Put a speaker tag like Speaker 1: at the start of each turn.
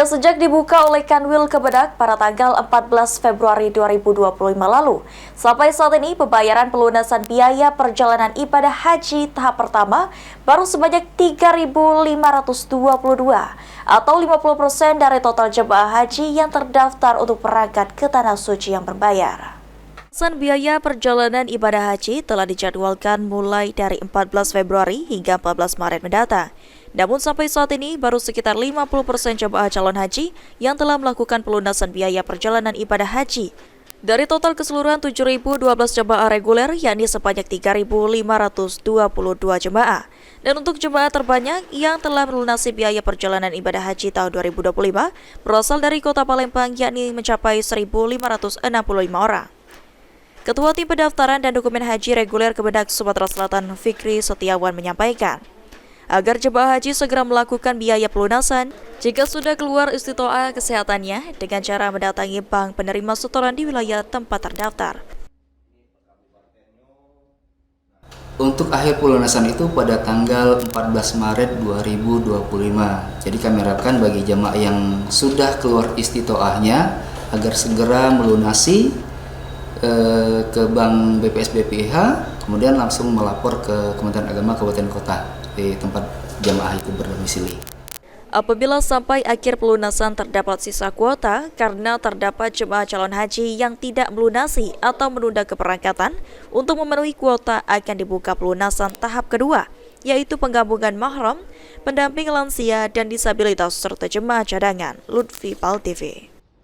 Speaker 1: Ya, sejak dibuka oleh Kanwil Kemenak pada tanggal 14 Februari 2025 lalu, sampai saat ini pembayaran pelunasan biaya perjalanan ibadah haji tahap pertama baru sebanyak 3.522 atau 50% dari total jemaah haji yang terdaftar untuk berangkat ke Tanah Suci yang berbayar. Pelunasan biaya perjalanan ibadah haji telah dijadwalkan mulai dari 14 Februari hingga 14 Maret mendatang. Namun sampai saat ini baru sekitar 50% jemaah calon haji yang telah melakukan pelunasan biaya perjalanan ibadah haji. Dari total keseluruhan 7.012 jemaah reguler, yakni sebanyak 3.522 jemaah. Dan untuk jemaah terbanyak yang telah melunasi biaya perjalanan ibadah haji tahun 2025 berasal dari Kota Palembang, yakni mencapai 1.565 orang. Ketua Tim Pendaftaran dan Dokumen Haji Reguler Kemenak Sumatera Selatan, Fikri Setiawan, menyampaikan agar jemaah haji segera melakukan biaya pelunasan jika sudah keluar istitoah kesehatannya dengan cara mendatangi bank penerima setoran di wilayah tempat terdaftar.
Speaker 2: Untuk akhir pelunasan itu pada tanggal 14 Maret 2025. Jadi kami harapkan bagi jemaah yang sudah keluar istitoahnya agar segera melunasi ke Bank BPS BPIH, kemudian langsung melapor ke Kementerian Agama Kabupaten Kota di tempat jamaah itu berdomisili.
Speaker 1: Apabila sampai akhir pelunasan terdapat sisa kuota karena terdapat jemaah calon haji yang tidak melunasi atau menunda keberangkatan, untuk memenuhi kuota akan dibuka pelunasan tahap kedua, yaitu penggabungan mahram, pendamping lansia dan disabilitas serta jemaah cadangan. Lutfi Pal TV.